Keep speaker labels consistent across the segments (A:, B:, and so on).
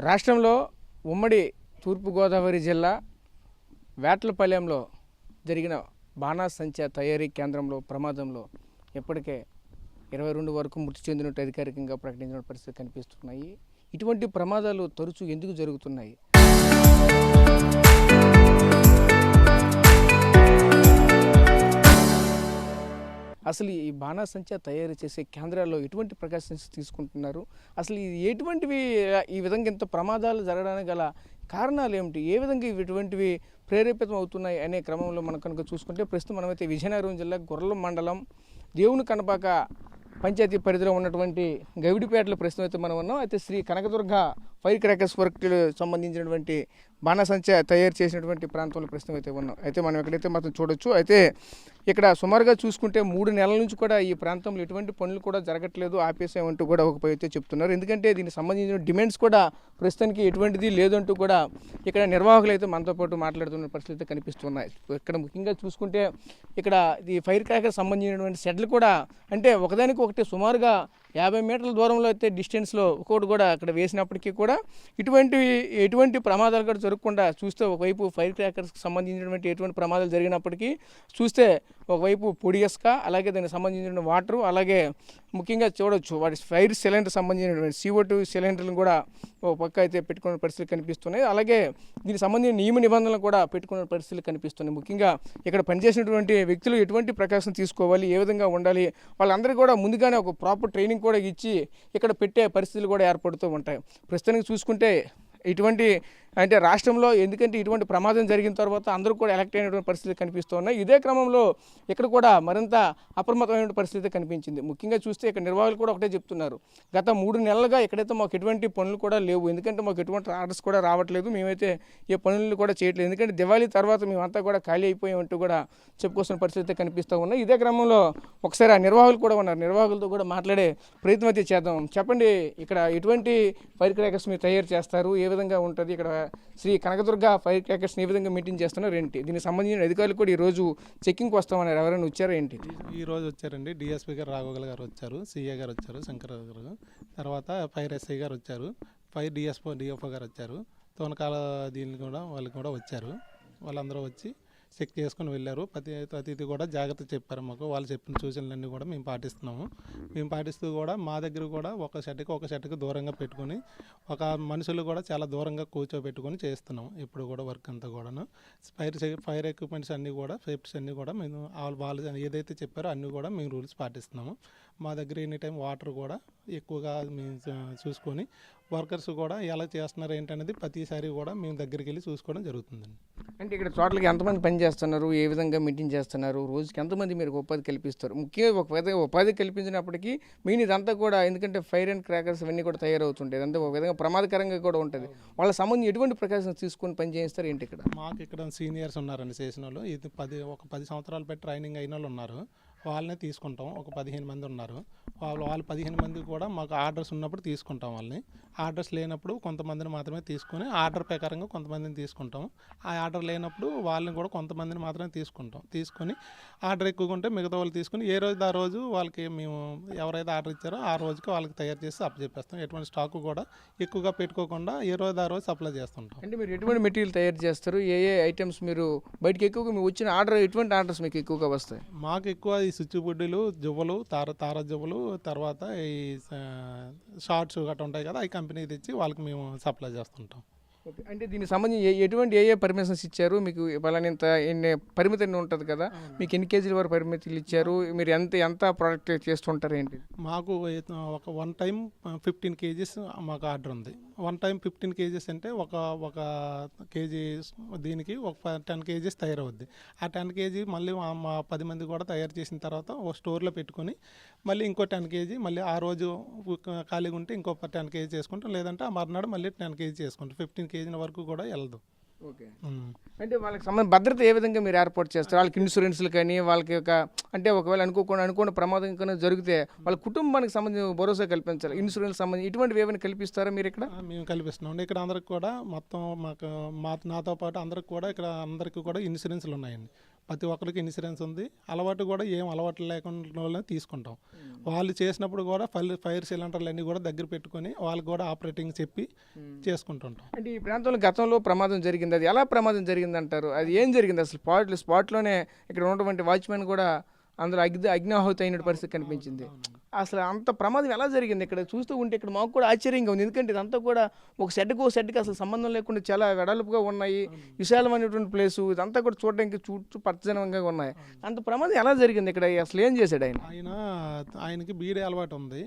A: రాష్ట్రంలో ఉమ్మడి తూర్పుగోదావరి జిల్లా వేటలపాలెంలో జరిగిన బాణాసంచా తయారీ కేంద్రంలో ప్రమాదంలో ఇప్పటికే 22 వరకు మృతి చెందినట్టు అధికారికంగా ప్రకటించిన పరిస్థితి కనిపిస్తున్నాయి. ఇటువంటి ప్రమాదాలు తరచూ ఎందుకు జరుగుతున్నాయి? అసలు ఈ బాణాసంచా తయారు చేసే కేంద్రాల్లో ఎటువంటి ప్రికాషన్స్ తీసుకుంటున్నారు? అసలు ఎటువంటివి ఈ విధంగా ఇంత ప్రమాదాలు జరగడానికి గల కారణాలు ఏమిటి? ఏ విధంగా ఇటువంటివి ప్రేరేపితం అవుతున్నాయి అనే క్రమంలో మనం కనుక చూసుకుంటే ప్రస్తుతం మనమైతే విజయనగరం జిల్లా గుర్రం మండలం దేవుని కనపాక పంచాయతీ పరిధిలో ఉన్నటువంటి గవిడిపేటలో ప్రస్తుతం అయితే మనం ఉన్నాం. అయితే Sri Kanakadurga fire crackers work సంబంధించినటువంటి బాణాసంచా తయారు చేసినటువంటి ప్రాంతంలో ప్రస్తుతం అయితే ఉన్నాం. అయితే మనం ఎక్కడైతే మాత్రం చూడొచ్చు. అయితే ఇక్కడ సుమారుగా చూసుకుంటే 3 నెలల నుంచి కూడా ఈ ప్రాంతంలో ఎటువంటి పనులు కూడా జరగట్లేదు, ఆపేసామంటూ కూడా ఒకపై అయితే చెప్తున్నారు. ఎందుకంటే దీనికి సంబంధించిన డిమాండ్స్ కూడా ప్రస్తుతానికి ఎటువంటిది లేదంటూ కూడా ఇక్కడ నిర్వాహకులు అయితే మనతో పాటు మాట్లాడుతున్న పరిస్థితి కనిపిస్తున్నాయి. ఇక్కడ ముఖ్యంగా చూసుకుంటే ఇక్కడ ఈ ఫైర్ క్రాకర్ సంబంధించినటువంటి షెడ్లు కూడా అంటే ఒకదానికి ఒకటి సుమారుగా 50 మీటర్ల దూరంలో అయితే డిస్టెన్స్లో ఒకటి కూడా అక్కడ వేసినప్పటికీ కూడా ఎటువంటి ప్రమాదాలు కూడా జరగకుండా చూస్తే ఒకవైపు ఫైర్ క్రాకర్స్కి సంబంధించినటువంటి ఎటువంటి ప్రమాదాలు జరిగినప్పటికీ చూస్తే ఒకవైపు పొడి ఇసుక, అలాగే దానికి సంబంధించిన వాటరు, అలాగే ముఖ్యంగా చూడవచ్చు వాటి ఫైర్ సిలిండర్ సంబంధించినటువంటి CO2 సిలిండర్లను కూడా ఒక పక్క అయితే పెట్టుకునే పరిస్థితులు కనిపిస్తున్నాయి. అలాగే దీనికి సంబంధించిన నియమ నిబంధనలు కూడా పెట్టుకునే పరిస్థితులు కనిపిస్తున్నాయి. ముఖ్యంగా ఇక్కడ పనిచేసినటువంటి వ్యక్తులు ఎటువంటి ప్రకాశం తీసుకోవాలి, ఏ విధంగా ఉండాలి, వాళ్ళందరికీ కూడా ముందుగానే ఒక ప్రాపర్ ట్రైనింగ్ కూడా ఇచ్చి ఇక్కడ పెట్టే పరిస్థితులు కూడా ఏర్పడుతూ ఉంటాయి. ప్రస్తుతానికి చూసుకుంటే ఇటువంటి అంటే రాష్ట్రంలో ఎందుకంటే ఇటువంటి ప్రమాదం జరిగిన తర్వాత అందరూ కూడా ఎలక్ట్ అయినటువంటి పరిస్థితి కనిపిస్తూ ఉన్నాయి. ఇదే క్రమంలో ఇక్కడ కూడా మరింత అప్రమత్తమైన పరిస్థితి కనిపించింది. ముఖ్యంగా చూస్తే ఇక్కడ నిర్వాహకులు కూడా ఒకటే చెప్తున్నారు, గత 3 నెలలుగా ఎక్కడైతే మాకు ఎటువంటి పనులు కూడా లేవు, ఎందుకంటే మాకు ఎటువంటి ఆర్డర్స్ కూడా రావట్లేదు, మేమైతే ఏ పనులు కూడా చేయట్లేదు, ఎందుకంటే దివాళీ తర్వాత మేమంతా కూడా ఖాళీ అయిపోయామంటూ కూడా చెప్పుకొస్తున్న పరిస్థితి కనిపిస్తూ ఉన్నాయి. ఇదే క్రమంలో ఒకసారి ఆ నిర్వాహకులు కూడా ఉన్నారు, నిర్వాహకులతో కూడా మాట్లాడే ప్రయత్నం అయితే చేద్దాం. చెప్పండి, ఇక్కడ ఎటువంటి ఫైర్ క్రాకర్స్ మీరు తయారు చేస్తారు, ఏ విధంగా ఉంటుంది, ఇక్కడ శ్రీ కనకదుర్గ ఫైర్ క్రాకర్స్ని ఏ విధంగా మెయింటైన్ చేస్తున్నారు ఏంటి? దీనికి సంబంధించిన అధికారులు కూడా ఈరోజు చెక్కింగ్కి వస్తామన్నారు, ఎవరైనా వచ్చారా ఏంటి?
B: ఈ రోజు వచ్చారండి. డిఎస్పీ గారు రాఘవగల్ గారు వచ్చారు, సిఏ గారు వచ్చారు, శంకర్ గారు, తర్వాత ఫైర్ ఎస్ఐ గారు వచ్చారు, ఫైర్ డిఎఫ్ఓ గారు వచ్చారు, తోనకాల దీనికి కూడా వాళ్ళు కూడా వచ్చారు. వాళ్ళందరూ వచ్చి చెక్ చేసుకుని వెళ్ళారు. ప్రతిదీ కూడా జాగ్రత్త చెప్పారు మాకు. వాళ్ళు చెప్పిన సూచనలన్నీ కూడా మేము పాటిస్తున్నాము. మేము పాటిస్తూ కూడా మా దగ్గర కూడా ఒక షెడ్కి దూరంగా పెట్టుకొని ఒక మనుషులు కూడా చాలా దూరంగా కూర్చోబెట్టుకొని చేస్తున్నాము. ఇప్పుడు కూడా వర్క్ అంతా కూడాను ఫైర్ ఎక్విప్మెంట్స్ అన్నీ కూడా సేఫ్టీస్ అన్నీ కూడా మేము వాళ్ళు ఏదైతే చెప్పారో అన్నీ కూడా మేము రూల్స్ పాటిస్తున్నాము. మా దగ్గర ఎనీ టైం వాటర్ కూడా ఎక్కువగా మేము చూసుకొని వర్కర్స్ కూడా ఎలా చేస్తున్నారు ఏంటనేది ప్రతిసారి కూడా మేము దగ్గరికి వెళ్ళి చూసుకోవడం జరుగుతుందండి.
A: అంటే ఇక్కడ టోటల్గా ఎంతమంది పని చేస్తున్నారు, ఏ విధంగా మెయింటైన్ చేస్తున్నారు, రోజుకి ఎంతమంది మీరు ఉపాధి కల్పిస్తారు? ముఖ్యంగా ఒక విధంగా ఉపాధి కల్పించినప్పటికీ మెయిన్ ఇదంతా కూడా ఎందుకంటే ఫైర్ అండ్ క్రాకర్స్ ఇవన్నీ కూడా తయారవుతుంటాయి, అంటే ఒక విధంగా ప్రమాదకరంగా కూడా ఉంటుంది. వాళ్ళ సంబంధించి ఎటువంటి ప్రికాషన్స్ తీసుకొని పని చేస్తారు ఏంటి? ఇక్కడ
B: మాకు ఇక్కడ సీనియర్స్ ఉన్నారండి చేసిన వాళ్ళు. ఇది 10 సంవత్సరాలు పెట్టి ట్రైనింగ్ అయిన వాళ్ళు ఉన్నారు, వాళ్ళనే తీసుకుంటాం. ఒక 15 మంది ఉన్నారు. వాళ్ళు 15 మంది కూడా మాకు ఆర్డర్స్ ఉన్నప్పుడు తీసుకుంటాం వాళ్ళని. ఆర్డర్స్ లేనప్పుడు కొంతమందిని మాత్రమే తీసుకొని ఆర్డర్ ప్రకారంగా కొంతమందిని తీసుకుంటాం. ఆ ఆర్డర్ లేనప్పుడు వాళ్ళని కూడా కొంతమందిని మాత్రమే తీసుకొని ఆర్డర్ ఎక్కువగా ఉంటే మిగతా వాళ్ళు తీసుకుని ఏ రోజు ఆ రోజు వాళ్ళకి మేము ఎవరైతే ఆర్డర్ ఇచ్చారో ఆ రోజుకి వాళ్ళకి తయారు చేసి అప్పచెప్పేస్తాం. ఎటువంటి స్టాక్ కూడా ఎక్కువగా పెట్టుకోకుండా ఏ రోజు ఆ రోజు సప్లై చేస్తుంటాం.
A: అంటే మీరు ఎటువంటి మెటీరియల్ తయారు చేస్తారు, ఏ ఐటమ్స్ మీరు బయటకి ఎక్కువగా మీరు వచ్చిన ఆర్డర్ ఎటువంటి ఆర్డర్స్ మీకు ఎక్కువగా వస్తాయి?
B: మాకు ఎక్కువ ఈ స్విచ్బుడ్డీలు, జువ్వలు, తార జువ్వలు, తర్వాత ఈ షార్ట్స్ గట్రా ఉంటాయి కదా, అవి కంపెనీ తెచ్చి వాళ్ళకి మేము సప్లై చేస్తుంటాం.
A: ఓకే, అంటే దీనికి సంబంధించి ఎటువంటి ఏ పర్మిషన్స్ ఇచ్చారు మీకు? పలానా ఇంత ఎన్ని పరిమితి ఉంటుంది కదా, మీకు ఎన్ని కేజీల వరకు పరిమితులు ఇచ్చారు, మీరు ఎంత ప్రోడక్ట్ చేస్తుంటారు ఏంటి?
B: మాకు ఒక 1 టైం 15 కేజీస్ మాకు ఆర్డర్ ఉంది. 1 టైం 15 కేజీస్ అంటే ఒక కేజీ దీనికి ఒక 10 కేజీస్ తయారవుద్ది. ఆ 10 కేజీ మళ్ళీ మా 10 మంది కూడా తయారు చేసిన తర్వాత ఒక స్టోర్లో పెట్టుకొని మళ్ళీ ఇంకో 10 కేజీ మళ్ళీ ఆ రోజు ఖాళీగా ఉంటే ఇంకో 10 కేజీ చేసుకుంటాం, లేదంటే ఆ మర్నాడు మళ్ళీ 10 కేజీ చేసుకుంటాం. 15 కేజీల వరకు కూడా వెళ్ళదు.
A: ఓకే, అంటే వాళ్ళకి సంబంధించిన భద్రత ఏ విధంగా మీరు ఏర్పాటు చేస్తారు? వాళ్ళకి ఇన్సూరెన్స్లు కానీ వాళ్ళకి అంటే ఒకవేళ అనుకోని ప్రమాదం కానీ జరిగితే వాళ్ళ కుటుంబానికి సంబంధించిన భరోసా కల్పించాలి, ఇన్సూరెన్స్ సంబంధించి ఇటువంటివి ఏమైనా కల్పిస్తారా మీరు ఇక్కడ?
B: మేము కల్పిస్తున్నాం. ఇక్కడ అందరికి కూడా మొత్తం నాతో పాటు అందరికి కూడా ఇక్కడ అందరికీ కూడా ఇన్సూరెన్స్లు ఉన్నాయండి. ప్రతి ఒక్కరికి ఇన్సూరెన్స్ ఉంది. అలవాటు కూడా ఏం అలవాటు లేకుండా వాళ్ళని తీసుకుంటాం. వాళ్ళు చేసినప్పుడు కూడా ఫైర్ సిలిండర్లు అన్నీ కూడా దగ్గర పెట్టుకొని వాళ్ళకి కూడా ఆపరేటింగ్ చెప్పి చేసుకుంటుంటాం.
A: అంటే ఈ ప్రాంతంలో గతంలో ప్రమాదం జరిగింది, అది ఎలా ప్రమాదం జరిగింది అంటారు? అది ఏం జరిగింది అసలు? స్పాట్లోనే ఇక్కడ ఉన్నటువంటి వాచ్మెన్ కూడా అందులో అగ్నిఆహుతి అయిన పరిస్థితి కనిపించింది. అసలు అంత ప్రమాదం ఎలా జరిగింది? ఇక్కడ చూస్తూ ఉంటే ఇక్కడ మాకు కూడా ఆశ్చర్యంగా ఉంది. ఎందుకంటే ఇదంతా కూడా ఒక సెట్కి అసలు సంబంధం లేకుండా చాలా వెడల్పుగా ఉన్నాయి, విశాలమైనటువంటి ప్లేసు, ఇదంతా కూడా చూడడానికి చుట్టూ పచ్చదనంగా ఉన్నాయి. అంత ప్రమాదం ఎలా జరిగింది ఇక్కడ? అసలు ఏం చేశాడు
B: ఆయనకి బీడీ అలవాటు ఉంది.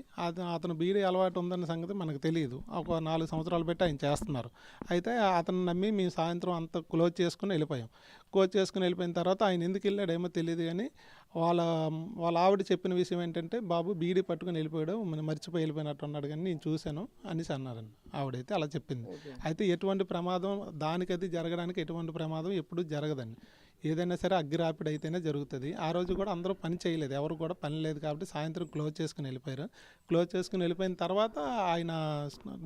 B: అతను బీడీ అలవాటు ఉందన్న సంగతి మనకు తెలియదు. ఒక 4 సంవత్సరాలు పెట్టి ఆయన చేస్తున్నారు. అయితే అతను నమ్మి మేము సాయంత్రం అంతా క్లోజ్ చేసుకుని వెళ్ళిపోయిన తర్వాత ఆయన ఎందుకు వెళ్ళాడేమో తెలియదు. కానీ వాళ్ళ ఆవిడ చెప్పిన విషయం ఏంటంటే, బాబు బీడీ పట్టుకుని వెళ్ళిపోయాడు, మర్చిపోయి వెళ్ళిపోయినట్టు ఉన్నాడు కానీ నేను చూశాను అనేసి అన్నారండి. ఆవిడైతే అలా చెప్పింది. అయితే ఎటువంటి ప్రమాదం దానికైతే జరగడానికి ఎటువంటి ప్రమాదం ఎప్పుడు జరగదండి. ఏదైనా సరే అగ్గిరాపిడ్ అయితేనే జరుగుతుంది. ఆ రోజు కూడా అందరూ పని చేయలేదు, ఎవరు కూడా పని లేదు కాబట్టి సాయంత్రం క్లోజ్ చేసుకుని వెళ్ళిపోయారు. క్లోజ్ చేసుకుని వెళ్ళిపోయిన తర్వాత ఆయన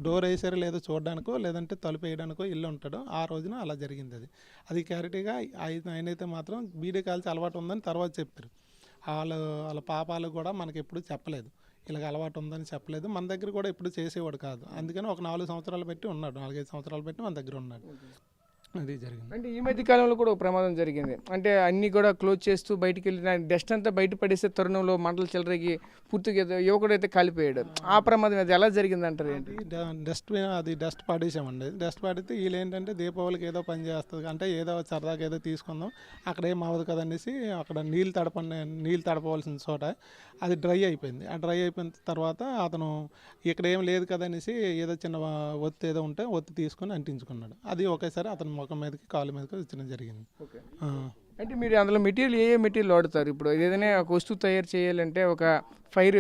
B: డోర్ వేసారో లేదో చూడడానికో లేదంటే తలుపు వేయడానికో ఇల్లు ఉంటాడు. ఆ రోజున అలా జరిగింది. అది క్లారిటీగా ఆయనైతే మాత్రం బీడీ కాల్చి అలవాటు ఉందని తర్వాత చెప్పారు. వాళ్ళ పాపాలు కూడా మనకి ఎప్పుడు చెప్పలేదు, ఇలాగ అలవాటు ఉందని చెప్పలేదు. మన దగ్గర కూడా ఎప్పుడు చేసేవాడు కాదు. అందుకని ఒక 4 సంవత్సరాలు పెట్టి ఉన్నాడు, 4-5 సంవత్సరాలు పెట్టి మన దగ్గర ఉన్నాడు. అది జరిగింది.
A: అంటే ఈ మధ్య కాలంలో కూడా ఒక ప్రమాదం జరిగింది. అంటే అన్నీ కూడా క్లోజ్ చేస్తూ బయటికి వెళ్ళిన డస్ట్ అంతా బయట పడేసే తరుణంలో మంటలు చెలరేగి పూర్తిగా యువకుడు అయితే కాలిపోయాడు. ఆ ప్రమాదం అది ఎలా జరిగింది అంటారు? ఏంటి
B: డస్ట్ పడేసామండి. డస్ట్ పడితే వీళ్ళు ఏంటంటే దీపావళికి ఏదో పని చేస్తుంది అంటే ఏదో సరదాగా ఏదో తీసుకుందాం, అక్కడ ఏం అవ్వదు కదనేసి అక్కడ నీళ్ళు తడపవలసిన చోట అది డ్రై అయిపోయింది. ఆ డ్రై అయిపోయిన తర్వాత అతను ఇక్కడ ఏం లేదు కదనేసి ఏదో చిన్న ఒత్తి ఏదో ఉంటే ఒత్తి తీసుకొని అంటించుకున్నాడు. అది ఒకేసారి అతను ముఖం మీదకి కాలు మీదకి వచ్చిన జరిగింది.
A: అంటే మీరు అందులో మెటీరియల్ ఏ మెటీరియల్ వాడతారు? ఇప్పుడు ఏదైనా ఒక వస్తువు తయారు చేయాలంటే ఒక ఫైర్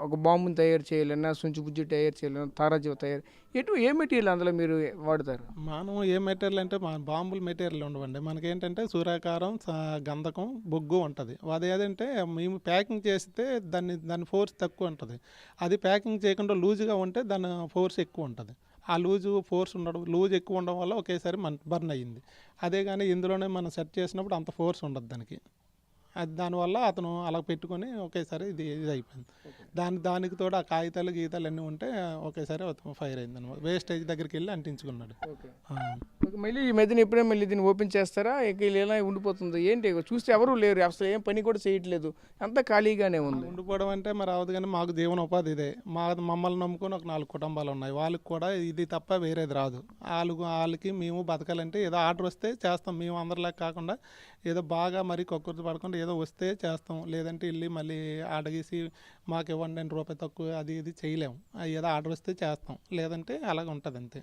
A: ఒక బాంబుని తయారు చేయాలన్నా, సుంచుబుజ్జి తయారు చేయాలన్నా, తారాజీవ తయారు ఏ మెటీరియల్ అందులో మీరు వాడతారు?
B: మనం ఏ మెటీరియల్ అంటే బాంబుల మెటీరియల్ ఉండవండి. మనకేంటంటే సూర్యాకారం, గంధకం, బొగ్గు ఉంటుంది. అదేంటంటే మేము ప్యాకింగ్ చేస్తే దాని ఫోర్స్ తక్కువ ఉంటుంది. అది ప్యాకింగ్ చేయకుండా లూజుగా ఉంటే దాని ఫోర్స్ ఎక్కువ ఉంటుంది. ఆ లూజ్ ఎక్కువ ఉండడం వల్ల ఒకేసారి బర్న్ అయ్యింది. అదే కానీ ఇందులోనే మనం సెట్ చేసినప్పుడు అంత ఫోర్స్ ఉండదు దానికి. అది దానివల్ల అతను అలా పెట్టుకొని ఒకేసారి ఇది అయిపోయింది. దానికి తోడు ఆ కాగితాలు అన్నీ ఉంటే ఒకేసారి ఫైర్ అయింది అనమాట. వేస్టేజ్ దగ్గరికి వెళ్ళి అంటించుకున్నాడు.
A: మళ్ళీ ఈ మధ్యన ఎప్పుడైనా మళ్ళీ దీన్ని ఓపెన్ చేస్తారా? ఇలా ఉండిపోతుంది ఏంటి? చూస్తే ఎవరు లేరు, అసలు ఏం పని కూడా చేయట్లేదు, అంతా ఖాళీగానే ఉంది.
B: ఉండిపోవడం అంటే మరి అవదు కానీ మాకు జీవనోపాధి ఇదే. మమ్మల్ని నమ్ముకొని ఒక 4 కుటుంబాలు ఉన్నాయి. వాళ్ళకి కూడా ఇది తప్ప వేరేది రాదు. వాళ్ళకి మేము బతకాలంటే ఏదో ఆర్డర్ వస్తే చేస్తాం. మేము అందరిలా కాకుండా ఏదో బాగా మరి కొక్కుర్తి పడకుండా ఏదో వస్తే చేస్తాం. లేదంటే వెళ్ళి మళ్ళీ అడిగేసి మాకు ఇవ్వండి రూపాయి తక్కువ అది ఇది చేయలేము. ఏదో ఆర్డర్ వస్తే చేస్తాం, లేదంటే అలాగ ఉంటుంది అంతే.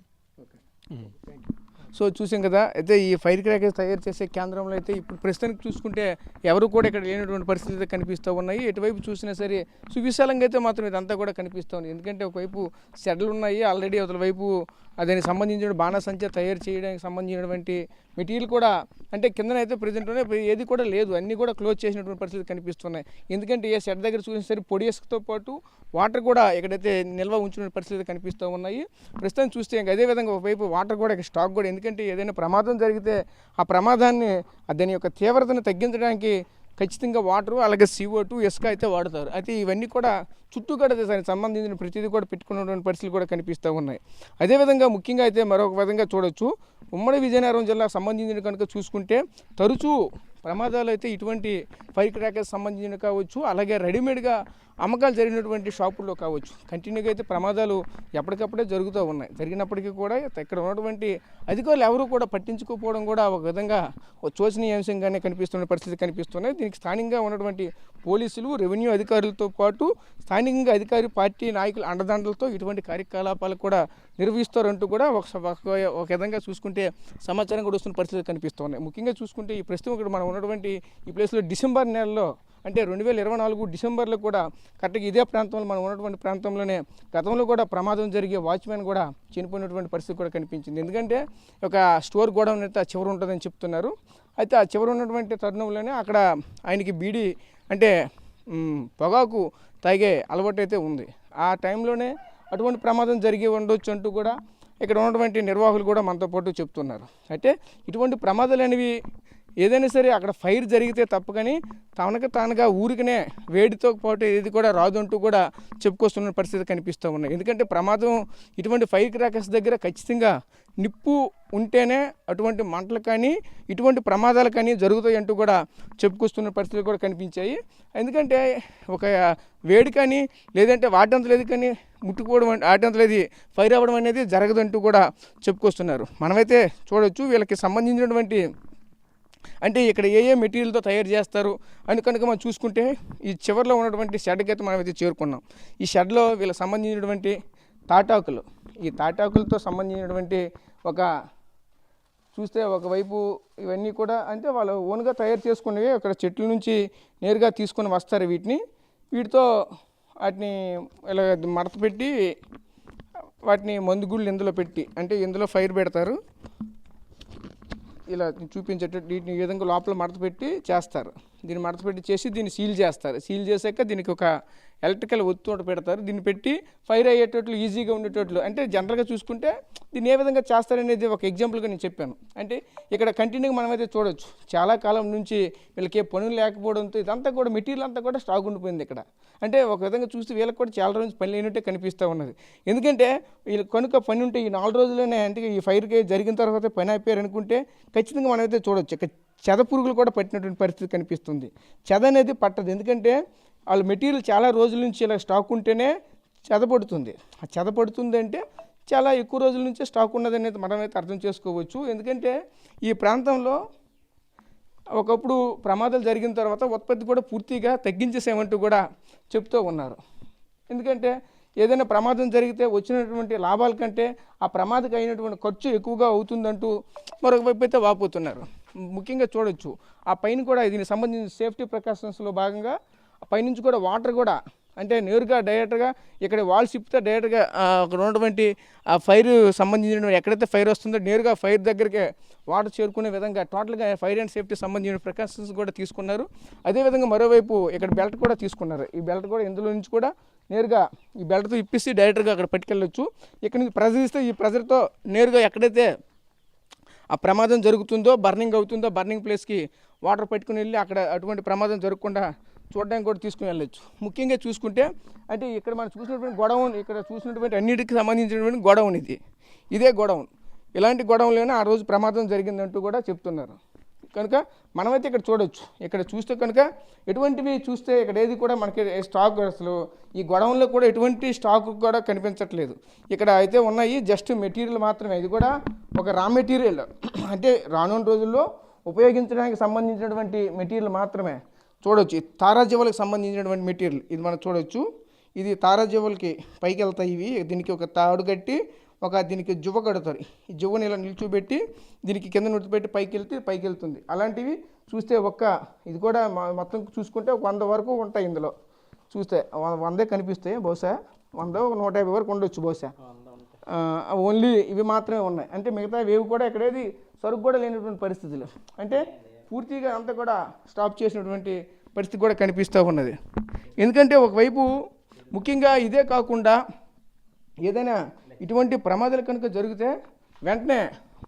A: సో చూసాం కదా. అయితే ఈ ఫైర్ క్రాకర్స్ తయారు చేసే కేంద్రంలో అయితే ఇప్పుడు ప్రస్తుతానికి చూసుకుంటే ఎవరు కూడా ఇక్కడ లేనటువంటి పరిస్థితులు కనిపిస్తూ ఉన్నాయి. ఎటువైపు చూసినా సరే సువిశాలంగా అయితే మాత్రం ఇదంతా కూడా కనిపిస్తూ ఉంది. ఎందుకంటే ఒకవైపు షెడ్లు ఉన్నాయి ఆల్రెడీ, అవతల వైపు దానికి సంబంధించిన బాణసంచా తయారు చేయడానికి సంబంధించినటువంటి మెటీరియల్ కూడా అంటే కిందనైతే ప్రజెంట్లోనే ఏది కూడా లేదు, అన్నీ కూడా క్లోజ్ చేసినటువంటి పరిస్థితులు కనిపిస్తున్నాయి. ఎందుకంటే ఏ షెడ్ దగ్గర చూసిన సరే పొడి ఇసుకతో పాటు వాటర్ కూడా ఎక్కడైతే నిల్వ ఉంచిన పరిస్థితులు కనిపిస్తూ ఉన్నాయి. ప్రస్తుతం చూస్తే అదేవిధంగా ఒకవైపు వాటర్ కూడా స్టాక్ కూడా, ఎందుకంటే ఏదైనా ప్రమాదం జరిగితే ఆ ప్రమాదాన్ని దాని యొక్క తీవ్రతను తగ్గించడానికి ఖచ్చితంగా వాటరు అలాగే CO2 ఇసుక అయితే వాడతారు. అయితే ఇవన్నీ కూడా చుట్టూ కూడా దానికి సంబంధించిన ప్రతిదీ కూడా పెట్టుకున్నటువంటి పరిస్థితులు కూడా కనిపిస్తూ ఉన్నాయి. అదేవిధంగా ముఖ్యంగా అయితే మరొక విధంగా చూడొచ్చు, ఉమ్మడి విజయనగరం జిల్లాకు సంబంధించిన కనుక చూసుకుంటే తరచూ ప్రమాదాలు అయితే ఇటువంటి ఫైర్ క్రాకర్స్ సంబంధించిన కావచ్చు, అలాగే రెడీమేడ్గా అమ్మకాలు జరిగినటువంటి షాపుల్లో కావచ్చు, కంటిన్యూగా అయితే ప్రమాదాలు ఎప్పటికప్పుడే జరుగుతూ ఉన్నాయి. జరిగినప్పటికీ కూడా ఇక్కడ ఉన్నటువంటి అధికారులు ఎవరు కూడా పట్టించుకోకపోవడం కూడా ఒక విధంగా శోచనీయాంశంగానే కనిపిస్తున్న పరిస్థితి కనిపిస్తున్నాయి. దీనికి స్థానికంగా ఉన్నటువంటి పోలీసులు, రెవెన్యూ అధికారులతో పాటు స్థానికంగా అధికారి పార్టీ నాయకుల అండదండలతో ఇటువంటి కార్యకలాపాలు కూడా నిర్వహిస్తారంటూ కూడా ఒక విధంగా చూసుకుంటే సమాచారం కూడా వస్తున్న పరిస్థితులు కనిపిస్తున్నాయి. ముఖ్యంగా చూసుకుంటే ఈ ప్రస్తుతం ఇక్కడ మనం ఉన్నటువంటి ఈ ప్లేస్లో డిసెంబర్ నెలలో అంటే 2024 డిసెంబర్లో కూడా కరెక్ట్గా ఇదే ప్రాంతంలో మనం ఉన్నటువంటి ప్రాంతంలోనే గతంలో కూడా ప్రమాదం జరిగే వాచ్మెన్ కూడా చనిపోయినటువంటి పరిస్థితి కూడా కనిపించింది. ఎందుకంటే ఒక స్టోర్ గోడౌన్ అయితే ఆ చివరి ఉంటుందని చెప్తున్నారు. అయితే ఆ చివరి ఉన్నటువంటి తరుణంలోనే అక్కడ ఆయనకి బీడీ అంటే పొగాకు తాగే అలవాటు అయితే ఉంది. ఆ టైంలోనే అటువంటి ప్రమాదం జరిగి ఉండొచ్చు అంటూ కూడా ఇక్కడ ఉన్నటువంటి నిర్వాహకులు కూడా మనతో పాటు చెప్తున్నారు. అయితే ఇటువంటి ప్రమాదాలు అనేవి ఏదైనా సరే అక్కడ ఫైర్ జరిగితే తప్ప కానీ తానుగా ఊరికనే వేడితో పాటు ఏది కూడా రాదు అంటూ కూడా చెప్పుకొస్తున్న పరిస్థితి కనిపిస్తూ ఉన్నాయి. ఎందుకంటే ప్రమాదం ఇటువంటి ఫైర్ క్రాకర్స్ దగ్గర ఖచ్చితంగా నిప్పు ఉంటేనే అటువంటి మంటలు కానీ ఇటువంటి ప్రమాదాలు కానీ జరుగుతాయి అంటూ కూడా చెప్పుకొస్తున్న పరిస్థితులు కూడా కనిపించాయి. ఎందుకంటే ఒక వేడి కానీ లేదంటే వాటంతలేదు కానీ ముట్టుకోవడం వాటంతలేదు ఫైర్ అవ్వడం అనేది జరగదంటూ కూడా చెప్పుకొస్తున్నారు. మనమైతే చూడవచ్చు వీళ్ళకి సంబంధించినటువంటి అంటే ఇక్కడ ఏ మెటీరియల్తో తయారు చేస్తారు అని కనుక మనం చూసుకుంటే ఈ చివరిలో ఉన్నటువంటి షెడ్కి అయితే మనం అయితే చేరుకున్నాం. ఈ షెడ్లో వీళ్ళకి సంబంధించినటువంటి తాటాకులు, ఈ తాటాకులతో సంబంధించినటువంటి ఒక చూస్తే ఒకవైపు ఇవన్నీ కూడా అంటే వాళ్ళు ఓన్గా తయారు చేసుకునేవి అక్కడ చెట్ల నుంచి నేరుగా తీసుకొని వస్తారు. వీటితో వాటిని ఇలా మడత పెట్టి వాటిని మందుగుళ్ళు ఇందులో పెట్టి అంటే ఇందులో ఫైర్ పెడతారు. ఇలా చూపించేటట్టు వీటిని ఈ విధంగా లోపల మడత పెట్టి చేస్తారు. దీన్ని మడత పెట్టి చేసి దీన్ని సీల్ చేస్తారు. సీల్ చేశాక దీనికి ఒక ఎలక్ట్రికల్ ఒత్తి పెడతారు. దీన్ని పెట్టి ఫైర్ అయ్యేటట్లు ఈజీగా ఉండేటట్లు అంటే జనరల్గా చూసుకుంటే దీన్ని ఏ విధంగా చేస్తారనేది ఒక ఎగ్జాంపుల్గా నేను చెప్పాను. అంటే ఇక్కడ కంటిన్యూగా మనమైతే చూడవచ్చు చాలా కాలం నుంచి వీళ్ళకి ఏ పనులు లేకపోవడంతో ఇదంతా కూడా మెటీరియల్ అంతా కూడా స్టాక్ ఉండిపోయింది ఇక్కడ. అంటే ఒక విధంగా చూస్తే వీళ్ళకి కూడా చాలా రోజులు పని లేనట్టే కనిపిస్తూ ఉన్నది. ఎందుకంటే వీళ్ళు కనుక పని ఉంటే ఈ 4 రోజుల్లోనే అంటే ఈ ఫైర్కి జరిగిన తర్వాత పని అయిపోయారు అనుకుంటే ఖచ్చితంగా మనమైతే చూడవచ్చు. ఇక్కడ చెద పురుగులు కూడా పట్టినటువంటి పరిస్థితి కనిపిస్తుంది. చెద అనేది పట్టదు. ఎందుకంటే వాళ్ళ మెటీరియల్ చాలా రోజుల నుంచి ఇలా స్టాక్ ఉంటేనే చెదపడుతుంది. ఆ చెదపడుతుంది అంటే చాలా ఎక్కువ రోజుల నుంచే స్టాక్ ఉన్నది అనేది మనమైతే అర్థం చేసుకోవచ్చు. ఎందుకంటే ఈ ప్రాంతంలో ఒకప్పుడు ప్రమాదాలు జరిగిన తర్వాత ఉత్పత్తి కూడా పూర్తిగా తగ్గించేసేమంటూ కూడా చెప్తూ ఉన్నారు. ఎందుకంటే ఏదైనా ప్రమాదం జరిగితే వచ్చినటువంటి లాభాల కంటే ఆ ప్రమాదకు అయినటువంటి ఖర్చు ఎక్కువగా అవుతుందంటూ మరొక వైపు అయితే వాపోతున్నారు. ముఖ్యంగా చూడొచ్చు ఆ పైన కూడా దీనికి సంబంధించిన సేఫ్టీ ప్రికాషన్స్లో భాగంగా పైనుంచి కూడా వాటర్ కూడా అంటే నేరుగా డైరెక్ట్గా ఇక్కడ వాల్స్ ఇప్పితే డైరెక్ట్గా అక్కడ ఉన్నటువంటి ఆ ఫైర్ సంబంధించిన ఎక్కడైతే ఫైర్ వస్తుందో నేరుగా ఫైర్ దగ్గరికి వాటర్ చేరుకునే విధంగా టోటల్గా ఫైర్ అండ్ సేఫ్టీ సంబంధించిన ప్రికాషన్స్ కూడా తీసుకున్నారు. అదేవిధంగా మరోవైపు ఇక్కడ బెల్ట్ కూడా తీసుకున్నారు. ఈ బెల్ట్ కూడా ఇందులో నుంచి కూడా నేరుగా ఈ బెల్ట్తో ఇప్పిసి డైరెక్ట్గా అక్కడ పట్టుకెళ్ళొచ్చు. ఇక్కడ నుంచి ప్రెజర్ ఇస్తే ఈ ప్రెజర్తో నేరుగా ఎక్కడైతే ఆ ప్రమాదం జరుగుతుందో బర్నింగ్ అవుతుందో బర్నింగ్ ప్లేస్కి వాటర్ పట్టుకుని వెళ్ళి అక్కడ అటువంటి ప్రమాదం జరగకుండా చూడడానికి కూడా తీసుకుని వెళ్ళొచ్చు. ముఖ్యంగా చూసుకుంటే అంటే ఇక్కడ మనం చూసినటువంటి గొడౌన్ ఇక్కడ చూసినటువంటి అన్నిటికి సంబంధించినటువంటి గొడౌన్ ఇదే గొడౌన్. ఇలాంటి గొడౌన్లోనే ఆ రోజు ప్రమాదం జరిగిందంటూ కూడా చెప్తున్నారు. కనుక మనమైతే ఇక్కడ చూడవచ్చు. ఇక్కడ చూస్తే కనుక ఎటువంటివి చూస్తే ఇక్కడ ఏది కూడా మనకి స్టాక్ అసలు ఈ గొడౌన్లో కూడా ఎటువంటి స్టాక్ కూడా కనిపించట్లేదు. ఇక్కడ అయితే ఉన్నాయి జస్ట్ మెటీరియల్ మాత్రమే. ఇది కూడా ఒక రా మెటీరియల్ అంటే రానున్న రోజుల్లో ఉపయోగించడానికి సంబంధించినటువంటి మెటీరియల్ మాత్రమే చూడవచ్చు. తారాజీవులకు సంబంధించినటువంటి మెటీరియల్ ఇది మనం చూడవచ్చు. ఇది తారాజీవులకి పైకి వెళ్తాయి. ఇవి దీనికి ఒక తాడు కట్టి దీనికి జువ్వ కడతారు. ఈ జువ్వని ఇలా నిల్చోబెట్టి దీనికి కింద నిలిచిపెట్టి పైకి వెళ్తుంది. అలాంటివి చూస్తే ఇది కూడా మొత్తం చూసుకుంటే 100 వరకు ఉంటాయి. ఇందులో చూస్తే 100 కనిపిస్తాయి. బహుశా 100 150 వరకు ఉండొచ్చు బహుశా. ఓన్లీ ఇవి మాత్రమే ఉన్నాయి. అంటే మిగతా వేవి కూడా ఇక్కడేది సరుకు కూడా లేనటువంటి పరిస్థితులు. అంటే పూర్తిగా అంతా కూడా స్టాప్ చేసినటువంటి పరిస్థితి కూడా కనిపిస్తూ ఉన్నది. ఎందుకంటే ఒకవైపు ముఖ్యంగా ఇదే కాకుండా ఏదైనా ఇటువంటి ప్రమాదాలు కనుక జరిగితే వెంటనే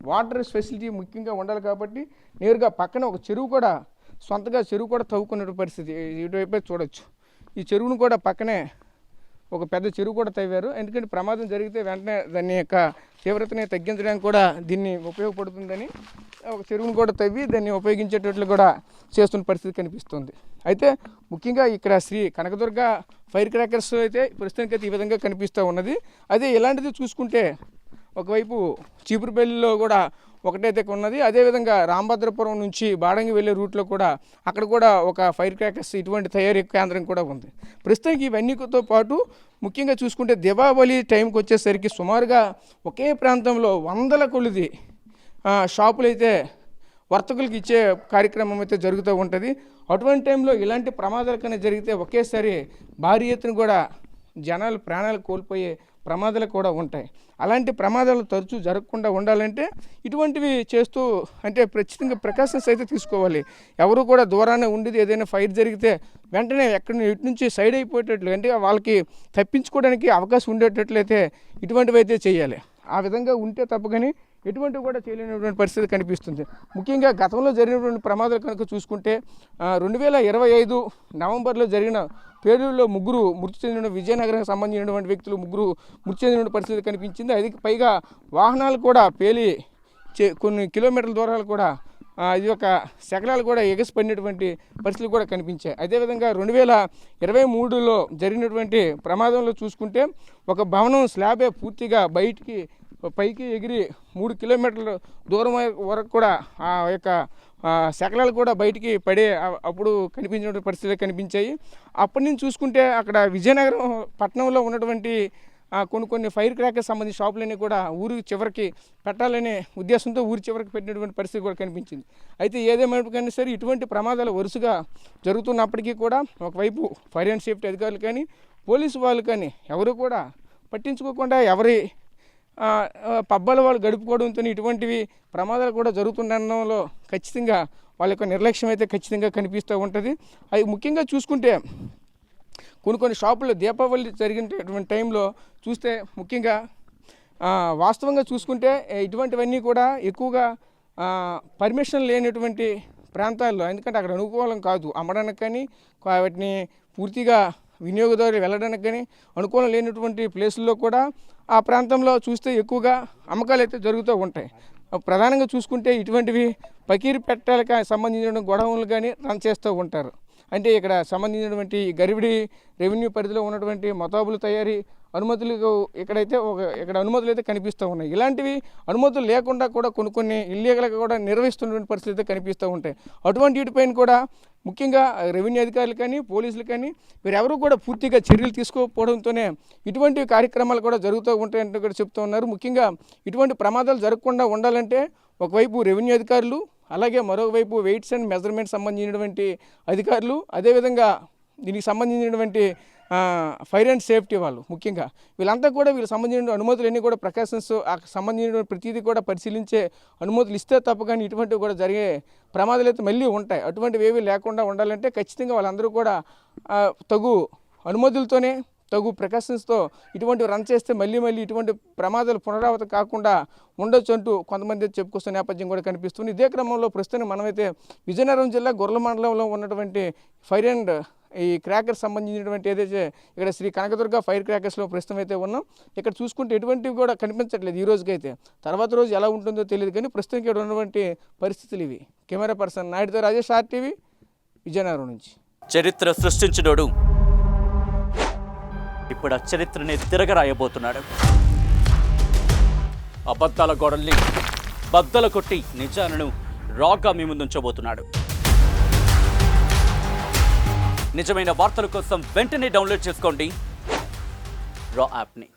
A: వాటర్ ఫెసిలిటీ ముఖ్యంగా ఉండాలి. కాబట్టి నేరుగా పక్కన ఒక చెరువు కూడా సొంతగా చెరువు కూడా తవ్వుకునే పరిస్థితి ఇటువైపు చూడవచ్చు. ఈ చెరువును కూడా పక్కనే ఒక పెద్ద చెరువు కూడా తవ్వారు. ఎందుకంటే ప్రమాదం జరిగితే వెంటనే దాని యొక్క తీవ్రతని తగ్గించడానికి కూడా దీన్ని ఉపయోగపడుతుందని ఒక చెరువును కూడా తవ్వి దాన్ని ఉపయోగించేటట్లు కూడా చేస్తున్న పరిస్థితి కనిపిస్తుంది. అయితే ముఖ్యంగా ఇక్కడ శ్రీ కనకదుర్గ ఫైర్ క్రాకర్స్ అయితే ప్రస్తుతానికి అయితే ఈ విధంగా కనిపిస్తూ ఉన్నది. అదే ఇలాంటిది చూసుకుంటే ఒకవైపు చీపురుపల్లిలో కూడా ఒకటైతే ఉన్నది. అదేవిధంగా రామభద్రపురం నుంచి బాడంగి వెళ్ళే రూట్లో కూడా అక్కడ కూడా ఒక ఫైర్ క్రాకర్స్ ఇటువంటి తయారీ కేంద్రం కూడా ఉంది. ప్రస్తుతానికి ఇవన్నీతో పాటు ముఖ్యంగా చూసుకుంటే దీపావళి టైంకి వచ్చేసరికి సుమారుగా ఒకే ప్రాంతంలో 100 కొలది షాపులు అయితే వర్తకులకు ఇచ్చే కార్యక్రమం అయితే జరుగుతూ ఉంటుంది. అటువంటి టైంలో ఇలాంటి ప్రమాదాలు కన్నా జరిగితే ఒకేసారి భారీ ఎత్తున కూడా జనాలు ప్రాణాలు కోల్పోయే ప్రమాదాలు కూడా ఉంటాయి. అలాంటి ప్రమాదాలు తరచూ జరగకుండా ఉండాలంటే ఇటువంటివి చేస్తూ అంటే ఖచ్చితంగా ప్రికాషన్స్ అయితే తీసుకోవాలి. ఎవరు కూడా దూరాన్ని ఉండేది ఏదైనా ఫైర్ జరిగితే వెంటనే ఇటు నుంచి సైడ్ అయిపోయేటట్లు అంటే వాళ్ళకి తప్పించుకోవడానికి అవకాశం ఉండేటట్లయితే ఇటువంటివి అయితే చేయాలి. ఆ విధంగా ఉంటే తప్ప కానీ ఎటువంటి కూడా చేయలేనటువంటి పరిస్థితి కనిపిస్తుంది. ముఖ్యంగా గతంలో జరిగినటువంటి ప్రమాదాలు కనుక చూసుకుంటే 2025 నవంబర్లో జరిగిన పేలుడులో ముగ్గురు మృతి చెందిన విజయనగరానికి సంబంధించినటువంటి వ్యక్తులు ముగ్గురు మృతి చెందిన పరిస్థితి కనిపించింది. అది పైగా వాహనాలు కూడా పేలి కొన్ని కిలోమీటర్ల దూరాలు కూడా ఇది ఒక శకలాలు కూడా ఎగసిపడినటువంటి పరిస్థితులు కూడా కనిపించాయి. అదేవిధంగా 2023లో జరిగినటువంటి ప్రమాదంలో చూసుకుంటే ఒక భవనం స్లాబే పూర్తిగా పైకి ఎగిరి 3 కిలోమీటర్ల దూరం వరకు కూడా ఆ యొక్క శకలాలు కూడా బయటికి పడే అప్పుడు కనిపించిన పరిస్థితులు కనిపించాయి. అప్పటి నుంచి చూసుకుంటే అక్కడ విజయనగరం పట్టణంలో ఉన్నటువంటి కొన్ని ఫైర్ క్రాకర్స్ సంబంధించిన షాపులన్నీ కూడా ఊరి చివరికి పెట్టాలనే ఉద్దేశంతో ఊరి చివరికి పెట్టినటువంటి పరిస్థితి కూడా కనిపించింది. అయితే ఏదేమైనా సరే ఇటువంటి ప్రమాదాలు వరుసగా జరుగుతున్నప్పటికీ కూడా ఒకవైపు ఫైర్ అండ్ సేఫ్టీ అధికారులు కానీ పోలీసు వాళ్ళు కానీ ఎవరు కూడా పట్టించుకోకుండా ఎవరి పబ్బాల వాళ్ళు గడుపుకోవడంతో ఇటువంటివి ప్రమాదాలు కూడా జరుగుతుండడంలో ఖచ్చితంగా వాళ్ళ యొక్క నిర్లక్ష్యం అయితే ఖచ్చితంగా కనిపిస్తూ ఉంటుంది. అవి ముఖ్యంగా చూసుకుంటే కొన్ని షాపుల్లో దీపావళి జరిగినటువంటి టైంలో చూస్తే ముఖ్యంగా వాస్తవంగా చూసుకుంటే ఇటువంటివన్నీ కూడా ఎక్కువగా పర్మిషన్ లేనటువంటి ప్రాంతాల్లో, ఎందుకంటే అక్కడ అనుకూలం కాదు అమ్మడానికి కానీ వాటిని పూర్తిగా వినియోగదారులు వెళ్ళడానికి కానీ అనుకూలం లేనటువంటి ప్లేసుల్లో కూడా ఆ ప్రాంతంలో చూస్తే ఎక్కువగా అమ్మకాలు అయితే జరుగుతూ ఉంటాయి. ప్రధానంగా చూసుకుంటే ఇటువంటివి పకీరు పెట్టాలకు సంబంధించిన గొడవలు కానీ రన్ చేస్తూ ఉంటారు. అంటే ఇక్కడ సంబంధించినటువంటి గరివిడి రెవెన్యూ పరిధిలో ఉన్నటువంటి మతాబుల తయారీ అనుమతులు ఇక్కడ అనుమతులు అయితే కనిపిస్తూ ఉన్నాయి. ఇలాంటివి అనుమతులు లేకుండా కూడా కొన్ని ఇల్లీగల్గా కూడా నిర్వహిస్తున్నటువంటి పరిస్థితి కనిపిస్తూ ఉంటాయి. అటువంటి వీటిపైన కూడా ముఖ్యంగా రెవెన్యూ అధికారులు కానీ పోలీసులు కానీ వీరెవరూ కూడా పూర్తిగా చర్యలు తీసుకోకపోవడంతోనే ఇటువంటి కార్యక్రమాలు కూడా జరుగుతూ ఉంటాయంటూ కూడా చెప్తూ ఉన్నారు. ముఖ్యంగా ఇటువంటి ప్రమాదాలు జరగకుండా ఉండాలంటే ఒకవైపు రెవెన్యూ అధికారులు, అలాగే మరోవైపు వెయిట్స్ అండ్ మెజర్మెంట్ సంబంధించినటువంటి అధికారులు, అదేవిధంగా దీనికి సంబంధించినటువంటి ఫైర్ అండ్ సేఫ్టీ వాళ్ళు ముఖ్యంగా వీళ్ళంతా కూడా వీళ్ళకి సంబంధించిన అనుమతులన్నీ కూడా ప్రికాషన్స్ సంబంధించిన ప్రతిదీ కూడా పరిశీలించే అనుమతులు ఇస్తే తప్ప కానీ ఇటువంటివి కూడా జరిగే ప్రమాదాలు అయితే మళ్ళీ ఉంటాయి. అటువంటివి ఏవి లేకుండా ఉండాలంటే ఖచ్చితంగా వాళ్ళందరూ కూడా తగు అనుమతులతోనే తగు ప్రికాషన్స్తో ఇటువంటివి రన్ చేస్తే మళ్ళీ ఇటువంటి ప్రమాదాలు పునరావృతం కాకుండా ఉండొచ్చు అంటూ కొంతమంది చెప్పుకొస్తున్న నేపథ్యం కూడా కనిపిస్తుంది. ఇదే క్రమంలో ప్రస్తుతం మనమైతే విజయనగరం జిల్లా గొర్రెల మండలంలో ఉన్నటువంటి ఫైర్ అండ్ ఈ క్రాకర్స్ సంబంధించినటువంటి ఏదైతే ఇక్కడ శ్రీ కనకదుర్గ ఫైర్ క్రాకర్స్లో ప్రస్తుతం అయితే ఉన్నాం. ఇక్కడ చూసుకుంటే ఎటువంటివి కూడా కనిపించట్లేదు ఈ రోజుకైతే. తర్వాత రోజు ఎలా ఉంటుందో తెలియదు కానీ ప్రస్తుతం ఇక్కడ ఉన్నటువంటి పరిస్థితులు ఇవి. కెమెరా పర్సన్ నాయుడుతో రాజేష్, RTV, విజయనగరం నుంచి.
C: చరిత్ర సృష్టించినోడు ఇప్పుడు ఆ చరిత్రని తిరగరాయబోతున్నాడు. అబద్ధాల గోడల్ని బద్దలు కొట్టి నిజాలను రాగా మీ ముందుంచబోతున్నాడు. నిజమైన వార్తల కోసం వెంటనే డౌన్లోడ్ చేసుకోండి రా యాప్ని.